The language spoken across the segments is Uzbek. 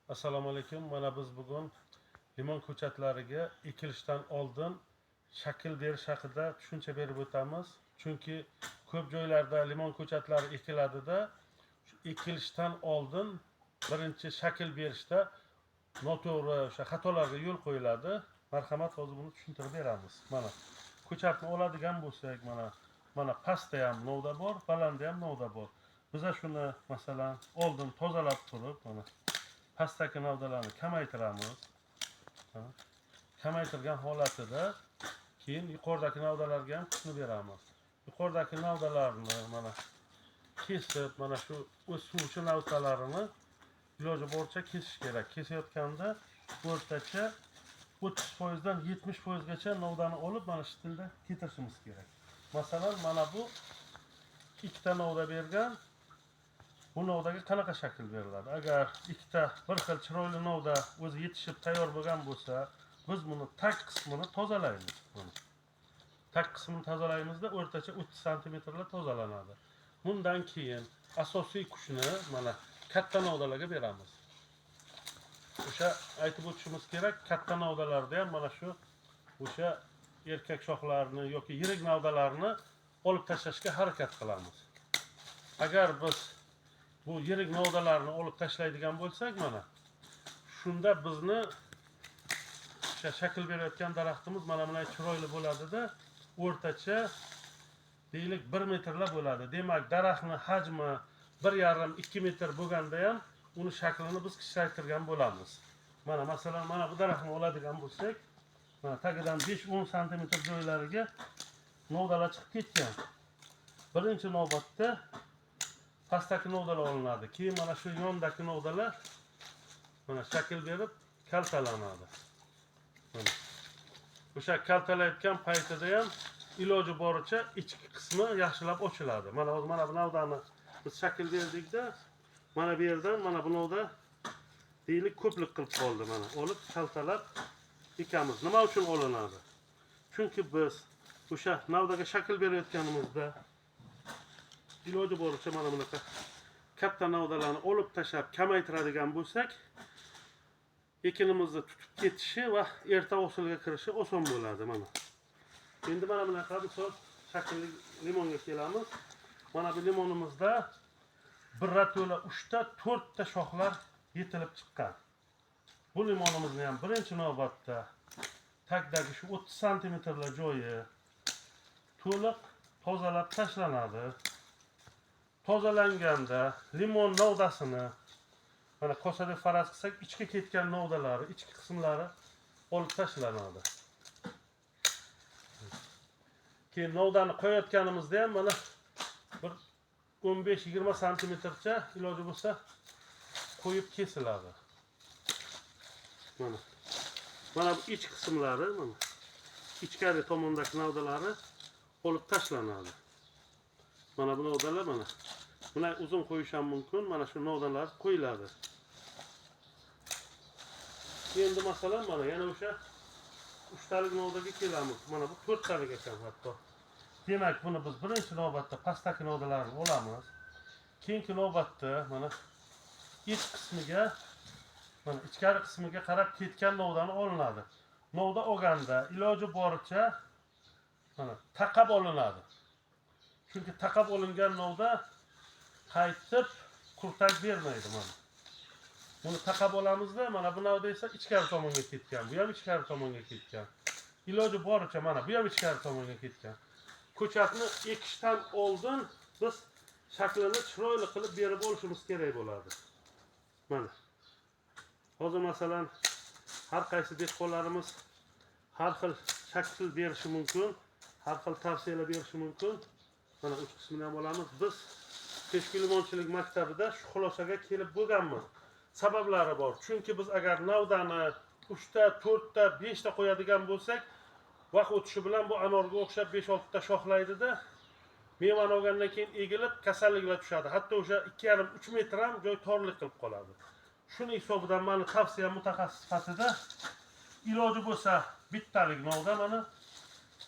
Assalomu alaykum. Mana biz bugun limon ko'chatlariga ekilishdan oldin shakl berish haqida tushuncha berib o'tamiz. Chunki ko'p joylarda limon ko'chatlari ekiladida, ekilishdan oldin birinchi shakl berishda noto'g'ri o'sha xatolarga yo'l qo'yiladi. Marhamat, hozir buni tushuntirib beramiz. Mana ko'chatni oladigan bo'lsak, mana pastda ham novda bor, balandda ham novda bor. Biz shuni masalan oldin tozalab turib, mana pastdagi novdalarni kamaytiramiz. Kamaytirgan holatida keyin yuqoridagi novdalarga ham kuchni beramiz. Yuqoridagi novdalarni mana kesib, mana shu o'suvchi novdalarini iloji boricha kesish kerak. Kesayotganda o'rtacha 30% dan 70% gacha novdani olib mana shu tilda ketirishimiz kerak. Masalan, mana bu ikkita novda bergan. Bu novdaga qanaqa shakl beriladi? Agar ikkita bir xil chiroyli novda o'zi yetishib tayyor bo'lgan bo'lsa, biz buni tag qismini tozalaymiz. Tag qismini tozalaymizda o'rtacha 30 santimetrlar tozalanadi. Bundan keyin asosiy kuchni mana katta novdalarga beramiz. O'sha aytib o'tishimiz kerak, katta novdalarda ham mana shu o'sha erkak shoxlarni yoki yirik novdalarni olib tashlashga harakat qilamiz. Agar biz bu yirik novdalarni olib tashlaydigan bo'lsak, mana shunda bizni o'sha shakl berayotgan daraxtimiz mana bunday chiroyli bo'ladida, o'rtacha deylik 1 metrlar bo'ladi. Demak, daraxtni hajmi 1,5-2 metr bo'lganda ham uni shaklini biz kichraytirgan bo'lamiz. Mana masalan, mana bu daraxtni oladigan bo'lsak, mana tagidan 5-10 santimetr joylariga novdalar chiqib ketgan. Birinchi navbatda pastdagi novdalar olinadi. Keyin mana shu yondagi novdalar mana shakl berib kaltalanadi. Mana o'sha kaltalayotgan paytida ham iloji boricha ichki qismi yaxshilab ochiladi. Mana hozir mana bu novdani biz shakl berdikda, mana bu yerdan mana bu novda deylik ko'plik qilib qoldi. Mana olib kaltalab ekamiz. Nima uchun olinadi? Chunki biz o'sha novdaga shakl berayotganimizda iloji boricha mana bunaqa katta novdalarni olib tashlab kamaytiradigan bo'lsak, ekinimizni tutib ketishi va erta hosilga kirishi oson bo'ladi. Mana endi mana bunaqa misol shaklli limonga kelamiz. Mana bu limonimizda bir rato'la 3 ta 4 ta shoxlar yetilib chiqqan. Bu limonimizni ham birinchi navbatda tagdagi shu 30 santimetrlar joyi to'liq tozalab tashlanadi. Tozalanganda limon novdasini mana kosada faraz qilsak, ichga ketgan novdalari, ichki qismlari olib tashlanadi. Keyin novdani qo'yayotganimizda ham mana bir 15-20 santimetrcha iloji bo'lsa qo'yib kesiladi. Mana bu iç qismlari, mana ichkari tomondagi novdalari olib tashlanadi. Mana bu novdalar mana bunday uzun qo'yish ham mumkin. Mana shu novdalar qo'yiladi. Endi masalan mana yana o'sha 3 talik novdaga kelamiz. Mana bu 4 talik ekan hatto. Demak, buni biz birinchi navbatda pastdagi novdalarni olamiz. Keyingi navbatda mana iç qismiga, mana ichkari qismiga qarab ketgan novdani olinadi. Novda olganda iloji boricha mana taqab olinadi. Chunki taqab olingan novda qaytib qurtak bermaydi mana. Buni taqab olamizda, mana bu novda esa ichkari tomonga ketgan, bu ham ichkari tomonga ketgan. Iloji boricha mana bu ham ichkari tomonga ketgan. Ko'chatni ekishdan oldin biz shaklini chiroyli qilib berib olishimiz kerak bo'ladi. Mana. Hozir masalan har qaysi dehqonlarimiz har xil shakl berishi mumkin, har xil tavsiyalar berishi mumkin. Mana uch qismini ham olamiz. Biz Peshku limonchilik maktabida shu xulosaga kelib bo'lganmiz. Sabablari bor. Chunki biz agar novdani 3 ta, 4 ta, 5 ta qo'yadigan bo'lsak, vaqt o'tishi bilan bu anorga o'xshab 5-6 ta shoxlaydida, mevani olgandan keyin egilib kasalliklar tushadi. Hatto o'sha 2,5-3 metr ham joy torlik qilib qoladi. Shuning hisobidan meni tavsiyam mutaxassis sifatida iloji bo'lsa bittalik novda, mana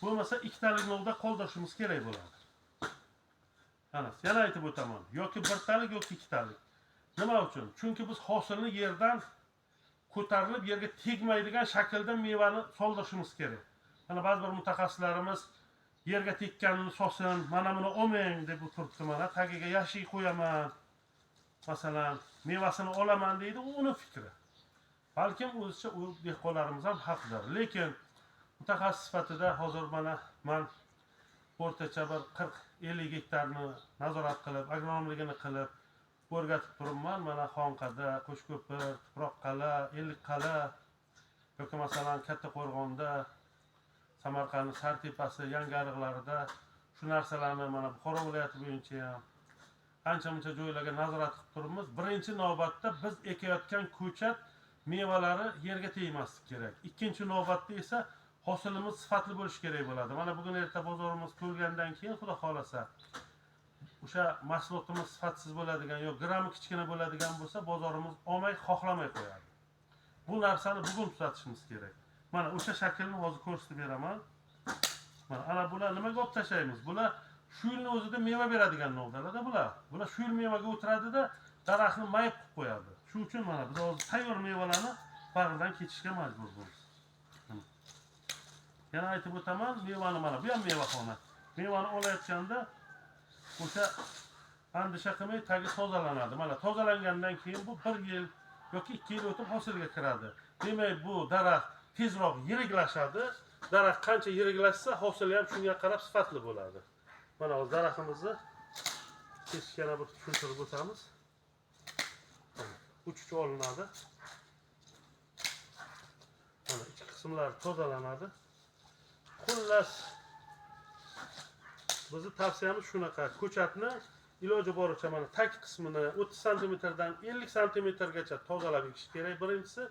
bo'lmasa ikkitalik novda qoldirishimiz kerak bo'ladi. Yana aytib o'taman. Yoki birtalik yoki ikkitalik. Nima uchun? Chunki biz hosilni yerdan ko'tarilib yerga tegmaydigan shaklda mevani soldirishimiz kerak. Mana ba'zi bir mutaxassislarimiz yerga tekkanini solsin, mana buni olmang deb turibdi, mana tagiga yashik qo'yaman, masalan, mevasini olaman deydi, u uni fikri. Balkim o'zicha u dehqonlarimiz ham haqdir. Lekin mutaxassis sifatida hozir mana men o'rtacha bir 40-50 gektarni nazorat qilib, agronomligini qilib o'rgatib turibman. Mana Xonqada, Qo'shko'pir, Tuproqqala, Ellikqala yoki masalan Kattaqo'rg'onda, Samarqand Sartepasi, Yangariqlarida shu narsalarni mana Buxoro viloyati bo'yicha ham ancha-muncha joylarga nazorat qilib turibmiz. Birinchi navbatda biz ekayotgan ko'chat mevalari yerga tegmasligi kerak. Ikkinchi navbatda esa hosilimiz sifatli bo'lishi kerak bo'ladi. Mana bugun erta bozorimiz to'lgandan keyin xudo xolasa o'sha mahsulotimiz sifatsiz bo'ladigan yoki grami kichkina bo'ladigan bo'lsa, bozorimiz olmay, xohlamay qo'yadi. Bu narsani bugun tuzatishimiz kerak. Mana o'sha shaklni hozir ko'rsatib beraman. Mana ana bular nimaga olib tashlaymiz? Bular shu yilni o'zida meva beradigan novdalarda bular. Bular shu yil mevaga o'tiradi-da, daraxtni mayib qilib qo'yadi. Shuning uchun mana biz hozir tayyor mevalarni bag'ridan kechishga majbur bo'lamiz. Yana aytib o'taman, mevani mana bu ham mevaxona. Mevani olayotganda o'sha andisha qilmay tagi tozalanadi. Mana tozalangandan keyin bu 1 yil yoki 2 yil o'tib hosilga kiradi. Demak, bu daraxt tezroq yiriklashadi. Daraxt qancha yiriklashsa, hosili ham shunga qarab sifatli bo'ladi. Mana hozir daraxtimizni kesishga bir tushuntirib o'tamiz. Uch olinadi. Mana ichki qismlari tozalanadi. Xullas, bizni tavsiyamiz shunaqa: ko'chatni iloji boricha mana tag qismini 30 cm dan 50 cm gacha tozalab ekish kerak birinchisi.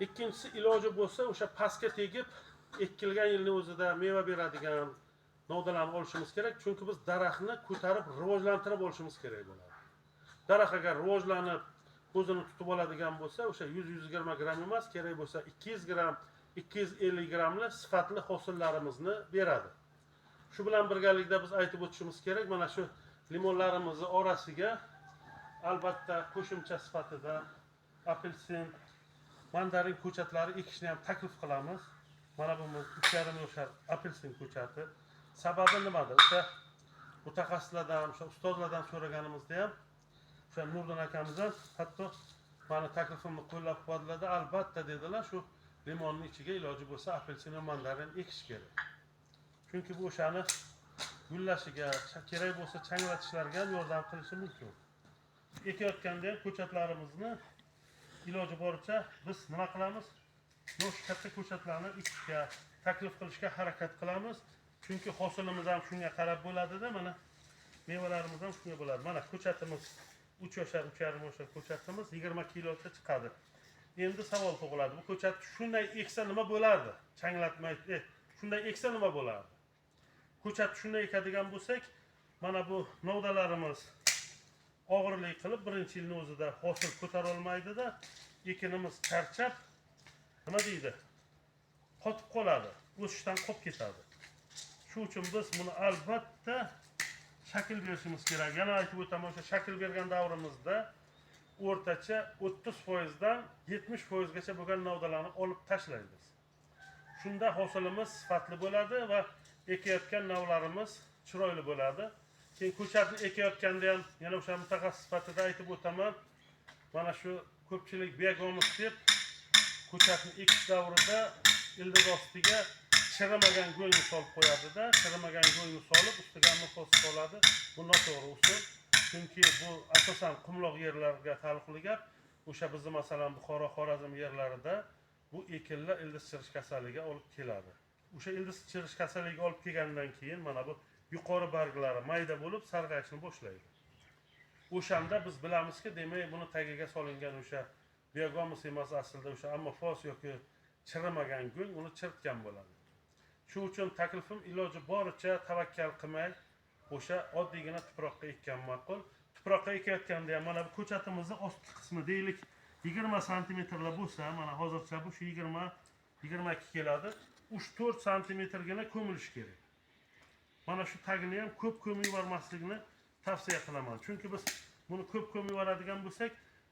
Ikkinchisi, iloji bo'lsa o'sha pastga tegib ekilgan yilning o'zida meva beradigan novdalarni olishimiz kerak, chunki biz daraxtni ko'tarib rivojlantirib olishimiz kerak bo'ladi. Daraxt agar rivojlanib o'zini tutib oladigan bo'lsa, o'sha 100-120 gram emas, kerak bo'lsa 200 gram, 250 gramli sifatli hosillarimizni beradi. Shu bilan birgalikda biz aytib o'tishimiz kerak, mana shu limonlarimizni orasiga albatta qo'shimcha sifatida apelsin, mandarin ko'chatlari ekishni ham taklif qilamiz. Mana bu 3,5 yoshar apelsin ko'chati. Sababi nimada? O'sha mutaxassislardan, o'sha ustozlardan so'raganimizda ham o'sha Nurdin akamizdan hatto meni taklifimni qo'llab-quvvatladi. Albatta dedilar, shu limonning ichiga iloji bo'lsa apelsin va mandarin ekish kerak. Chunki bu o'shani gullashiga, kerak bo'lsa changlatishlarga ham yordam qilishi mumkin. Ekayotganda ham ko'chatlarimizni iloji boricha biz nima qilamiz? Yosh katta ko'chatlarni ekishga, taklif qilishga harakat qilamiz. Chunki hosilimiz ham shunga qarab bo'ladi-da, mana mevalarimiz ham shunga bo'ladi. Mana ko'chatimiz 3 yoshar, 3,5 yoshar ko'chatimiz 20 kilocha chiqadi. Endi savol tug'iladi. Bu ko'chat shunday eksa nima bo'lardi? Changlatmay, shunday eksa nima bo'lardi? Ko'chat shunday ekadigan bo'lsak, mana bu novdalarimiz og'irlik qilib birinchi yilning o'zida hosil ko'tara olmaydi-da, ekinimiz charchab, nima deydi? Qotib qoladi, o'sishdan qolib ketadi. Shuning uchun biz buni albatta shakl berishimiz kerak. Yana aytib o'taman, o'sha shakl bergan davrimizda o'rtacha 30% dan 70% gacha bo'lgan novdalarni olib tashlaymiz. Shunda hosilimiz sifatli bo'ladi va ekayotgan navlarimiz chiroyli bo'ladi. Keyin ko'chatni ekayotganda ham yana o'sha mutaxassis sifatida aytib o'taman. Mana shu ko'pchilik biagomus deb ko'chatni ekish davrida ildiz ostiga chirimagan go'ngni solib qo'yadi-da, chirimagan go'ngni solib ustiga mixos soladi. Bu noto'g'ri usul. Chunki bu asosan qumloq yerlarga taalluqli gap. O'sha bizni masalan Buxoro, Xorazm yerlarida bu ekinlar ildiz chirish kasaliga olib keladi. O'sha ildiz chirish kasaliga olib kelgandan keyin mana bu yuqori barglari mayda bo'lib sarg'ayishni boshlaydi. O'shanda biz bilamizki, demak buni tagiga solingan o'sha biagomus emas, aslida o'sha ammofos yoki chirimagan go'ng uni chiritgan bo'ladi. Shuning uchun taklifim iloji boricha tavakkal qilmay, o'sha oddiygina tuproqqa ekkan ma'qul. Tuproqqa ekayotganda ham mana bu ko'chatimizning ostki qismi deylik 20 santimetrlar bo'lsa, mana hozircha bu shu 20-22 keladi. 3-4 santimetrgina ko'milish kerak. Mana shu tagini ham ko'p ko'mib yubormaslikni tavsiya qilaman. Chunki biz buni ko'p ko'mib yuboradigan bo'lsak,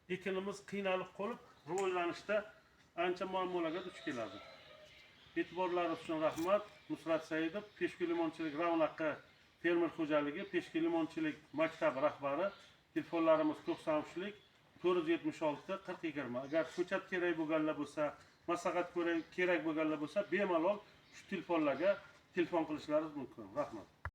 ekinimiz qiynalib qolib, rivojlanishda ancha muammolarga duch keladi. E'tiborlaringiz uchun rahmat. Nusrat Saidov, Peshku limonchilik ravnaqi fermer xo'jaligi, Peshku limonchilik maktabi rahbari. Telefonlarimiz 93lik 476 4020. Agar ko'chat kerak bo'lganlar bo'lsa, maslahat kerak bo'lganlar bo'lsa, bemalol shu telefonlarga telefon qilishlaringiz mumkin. Rahmat.